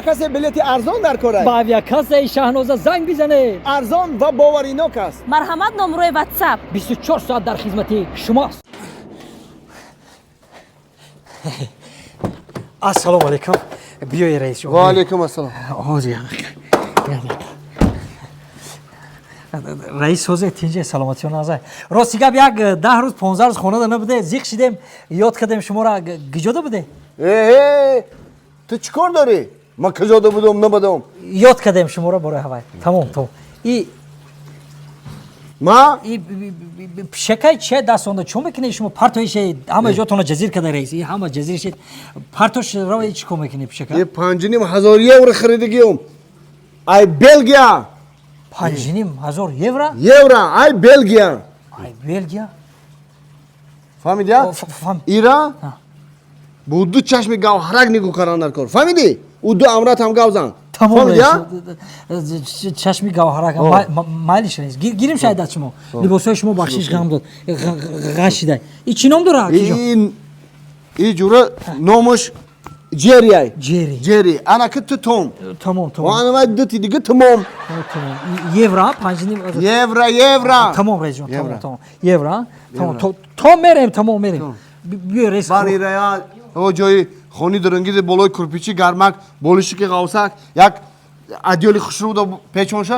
کسی بلیت ارزان در کاره با авиакассаи Шаҳноза занг бизанед. ارزان و باورینок است марҳамат номерои ватсап 24 соат дар хизмати шумост. Assalomu alaykum. Biyoy rais. و علیکم السلام Rais ҳозир тинҷа саломатиён азай. Рости гап як 10 рӯз 15 рӯз хонада набуде, зиқ шидем, ёд кардем шуморо гиҷода буде. تو چیکار داری ما کجا بودم نبودم Ёд кардем шуморо бораи ҳавай. Тамом. И ما пишакай че дастонда чӣ мекунед шумо партоиш ҳама ҷотона ҷазир када rais. И ҳама ҷазиршед партош равай чӣ кор мекунед пишакай? یه 5,500 یورو خریدگیم ای بلژیا 5,500 евро? یورو ای بلژیا Ай, Бельгия. فهمیدی Фам. ایران بود چشم گوهرک نیگو کاران کار فهمیدی او دو امرات هم گوزن Тамом فهمیدی rais. Чашми гавҳарака майлиш rais. Гирим шаyd дар шумо. Либосҳои шумо бахшиш ғам дод. Ғашидай. И чӣ ном дорад? این جوره نامش جریای Джери. جری انا که تو توم Тамом, و тамом. انا باید دوتی دیگه تمام Евро 5,500. یورو Тамом rais ҷон. Тамом. Евро. Тамом. То мерем, тамом мерем. Биё rais. بانی ریا او جای خونی درنگی بالای کرپیچی گرمک بالشی که قوسک یک ادیالی خوشرو دا پیچونشه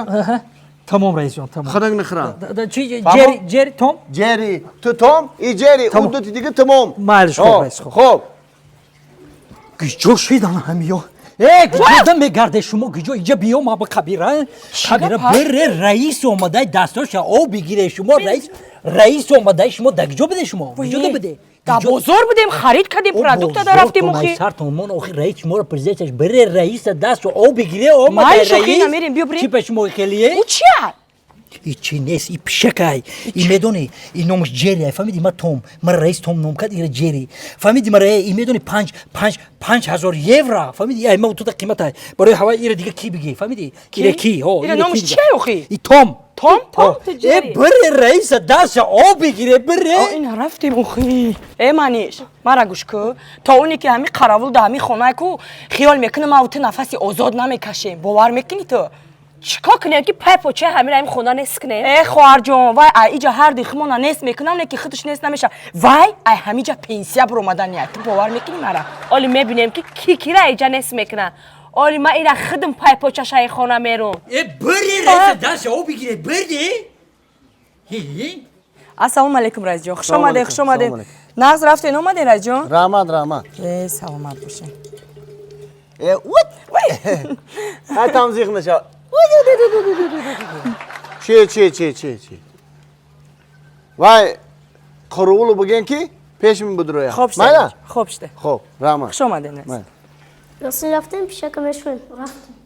Тамом rais ҷон. Тамом. خدنگ نخرا Чӣ Тамом. Джери Том? جری تو توم ای جری او تمام. دوتی دیگه تمام Майлиш хоб rais. خوب Гиҷо шидан ҳамиё. Гиҷода мегарде шумо гиҷо инҷа биё ма ба кабира. Кабира бере раис омадай дастоша об бигире шумо раис омадай шумо да гиҷо биде шумо. Гиҷода биде. дар бозор будем харид кардем продукта дарафтем охи Сартон охи раис шуморо президенташ бере раиса даст об бигире омадай Майш, охи, раис. намерем, биё бирем. Чӣ па шумо хелие? у чия И чи нест и пишакай и медони и номаш Джери фамиди ма Том ма раис Том ном кад ира Джери фамиди ма и медони 5,000 евро фамиди ай ма тута қиматай барои ҳава ира дига ки биги фамиди ира ки о ира номаш чия охи и Том Том ту Джери бире раиса даша о бигире бире ин рафтем охи маниш мара гӯш кӯ то оне ки ҳамин қаравул да ҳамин хонае ку хиёл мекунам авти нафаси озод намекашем бовар мекунӣ ту چیکار کنیم که پای پوچه همین این خونه نیست کنه ای خواهر جان وای اینجا هر دیخمونا نیست میکنم نه که خودش نیست نمیشه وای ای همینجا پنسیا بر اومدن یا تو باور میکنی مرا ولی میبینیم که کی را اینجا نیست میکنه ولی ما اینا خودم پای پوچه شای خونه میرم بری رئیس دست او بگیره بری السلام علیکم رئیس جان خوش اومدید خوش اومدید ناز رفتین اومدید رئیس جان رحمت سلامت باشین های تمزیق نشه چی وای قرولو بگین کی پیش من بود رویا خوب شده خوب شده خوب رحمت خوش اومدین راستین رفتیم پیشکمشون رفتیم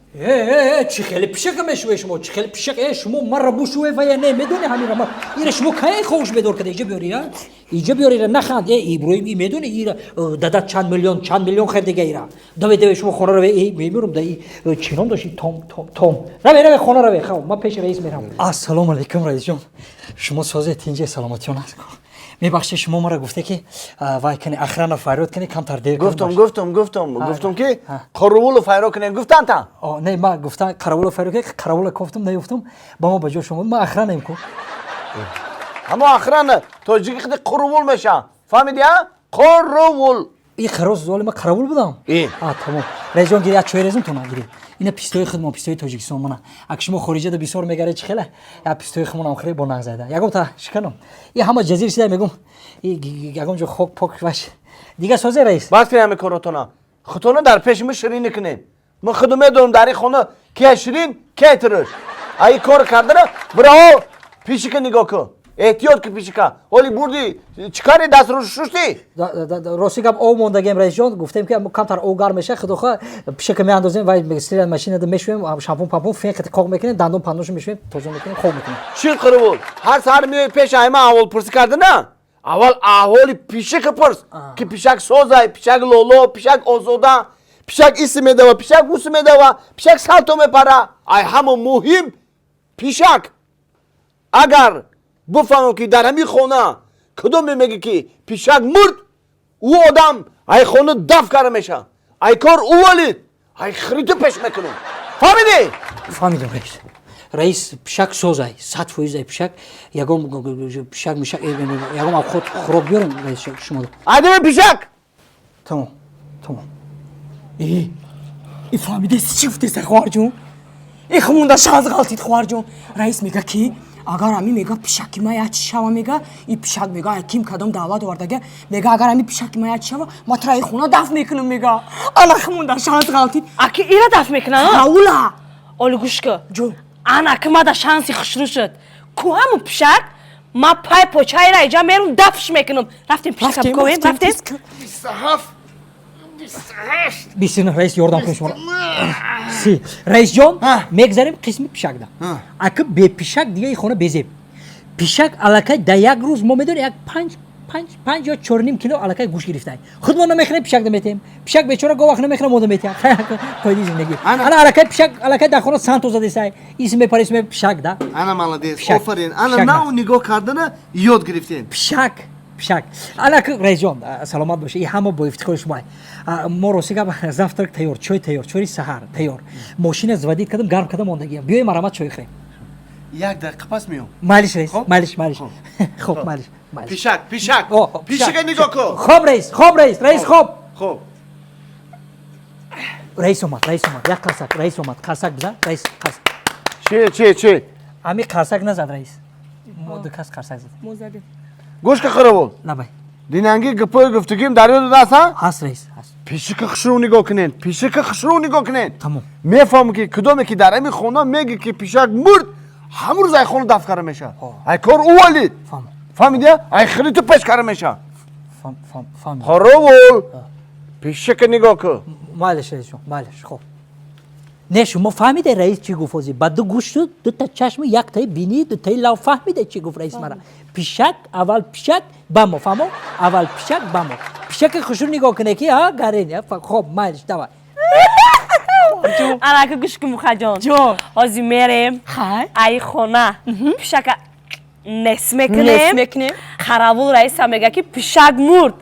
چی خیلی پیشکم شما چی خیلی پیشک شما مرا بوشوه و یا نه میدونی همین را این شما کی خوش بدور کده اینجا بیاری اینجا بیاری نخند ابراهیم این میدونی این دادت چند میلیون خرید دیگه ایرا دوی شما خونه رو میمیرم دایی چی نام داشتی توم روی خونه رو خب من پیش رئیس میرم السلام علیکم رئیس جان شما سازه تینجه سلامتیون هست میبخشید شما مرا گفته که وای کنی اخران فریاد کنی کمتر دیر گفتم که قرول فریاد کنی گفتن تا نه ما گفتم قرول فریاد که قرول گفتم نیفتم با ما بجا شما ما اخران نمیکو اما اخران تو جیگه خود قرول میشه فهمیدی ها قرول این خروس زوال ما قرول بودم تمام رئیس جان گیری از چوی رزم تو نگیری اینا پیستوی خودم پیستوی تاجیکستان منه اگه شما خارجه ده بسیار میگره چه خیلی یا پیستوی خودم آخری با نغ زده یکم تا شکنم این همه جزیره شده میگم یکم جو خوک پاک باش دیگه سازه رئیس بس فهمی کاراتونا خودتون در پیش من شیرین نکنین من خودم میدونم در این خونه کی شیرین کی ترش ای کار کردن برو پیشی که نگاه کن احتیاط که پیشی که ولی بردی چیکاری دست رو شوشتی راستی گپ او موندگیم رئیس جان گفتیم که کمتر او گرم میشه خودخواه پیش که میاندازیم و استریل ماشین ده میشویم شامپون پامپون فیک کاغ میکنیم دندون پندوش میشویم توزون میکنیم خوب میکنیم چی قربول هر سر میای پیش ایما اول پرسی کردن نه اول اهالی پیشی که پرس که پیشک سوزای پیشک لولو پیشک اوزودا پیشک اسم میده پیشک گوس میده پیشک سالتو میپره ای همه مهم پیشک اگر بفهمم که در همین خونه کدوم میگه که پیشک مرد او آدم ای خونه دفع کرده میشه ای کار اولی ай хриту пеш мекунум. Фамиди? فهمیدم رئیس پیشک سوزای 100 فویزای پیشک یگم پیشک میشه یگم خود خراب بیارم رئیس شما Adem pişak. تمام ای فهمیده چی گفته خوار جون ای خمونده شانس غلطید خوار جون رئیس میگه کی اگر امی میگه پیشکی ما یاد شوا میگه ای پیشک میگه کیم کدام دعوت وردگه میگه اگر امی پیشکی ما یاد شوا ما ترای خونه دفن میکنم میگه انا خمونده شانس غلطید Aki ira daf mekna. اولا Oli gushka. Jo. Ana kma da shansi khshrushat. Ku hamu pishak. Ma pay pochayra ija merun dafsh meknum. Raftim pishak koyim raftim. Sahaf. بیسین رئیس یاردم کنم شما سی رئیس جان میگذاریم قسمی پیشک ده اگه به پیشک دیگه این خونه بزیم پیشک علاقه در یک روز ما میدونیم یک پنج یا 4.5 کیلو علاقه گوش گرفته خود ما نمیخنه پیشک دمیتیم پیشک بیچاره گواه نمیخنه ما دمیتیم خیلی زندگی انا علاقه پیشک علاقه در خونه سانتو زده سای اسم پر اسم پیشک ده Ana malades. Pişak. Aferin. Ana Pişak. na nigo kardana yod گرفتین. پیشک علاقه رئیس جان سلامت باشه این همه با افتخار شما ما روسیگا زفترک تیار چای تیار چای سحر تیار ماشین زودید کردم گرم کردم موندگی بیای مرامت چای خوریم یک دقیقه پس میام. معلش رئیس خب. معلش خب معلش پیشک. پیشک نگاه کن. خب رئیس رئیس خب خب. رئیس اومد یک قرصک رئیس اومد قرصک بزن رئیس قرصک چی؟ امی قرصک نزد رئیس دو کس قرصک زد گوش که خرابول. نه بای دینانگی گپای گفتگیم دریو دو دست ها؟ هست رئیس هست پیشک خشرو نگاه کنین. پیشک خشرو نگاه کنین. تمام میفهمم که کدومی که در امی خونه میگه که پیشک مرد همون روز ای خونه دفع کرده میشه. ای کار اولی. فهمیدی؟ ای خیلی تو پیش کرده میشه. فهم خرابول. پیشک نگاه کن. معلش رئیس جان معلش خب نه شما فهمیده رئیس چی گفت وزی بعد دو گوش شد دو تا چشم یک تای بینی دو تای لو فهمیده چی گفت رئیس مرا پیشک اول پیشک بامو فهمو اول پیشک بامو پیشک خوشو نگاه کنه کی ها گارین خب مالش دوا Ana ki gushka mukhajon. Jo. Ozi merem. Hay. Ay khona. Pishak nesmeknem. Kharavul rais mega ki pishak murd.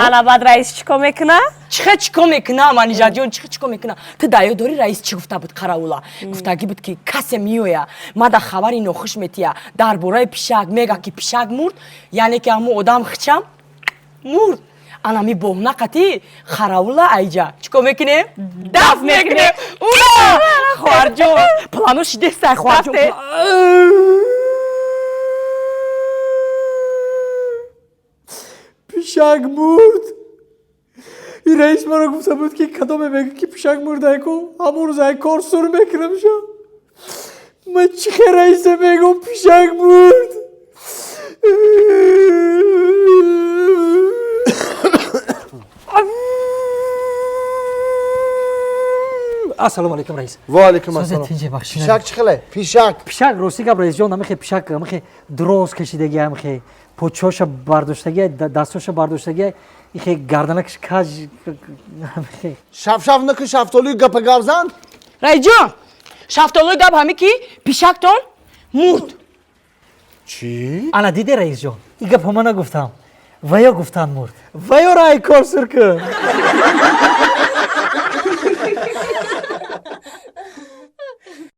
Ana bad rais chiko mekna? چیکو میکنه مانیجر جون چیکو میکنه تو دایو داری رئیس چی گفته بود قراولا گفته بود که کسی میویا ما دا خبری نخوش میتیا در بورای پیشک میگه که پیشک مرد یعنی که همو آدم خچم مرد انا می بوهنا قتی قراولا ایجا چیکو میکنه دف میکنه اونا خوار جون پلانوش دسته خوار جون پیشک مرد این رئیس مرا گفته بود که کدام میگه که پیشک مرده کو همون روز کار سر میکنم شو من چی خیر رئیس میگم پیشک مرد السلام علیکم رئیس و علیکم السلام. تینجه بخشید پیشک چخله؟ پیشک روسی که رئیس جان نمیخه پیشک نمیخه دروز کشیدگی نمیخه پوچوش برداشتگی دستوش برداشتگی ایخه گردنکش کج نمیخه شف نکن شفتالوی گپ گابزن؟ رئیس جان شفتالوی گپ همی کی پیشک تون مرد چی؟ انا دیده رئیس جان این گپ همه نگفتم ویا گفتن مرد ویا رای کار سر کن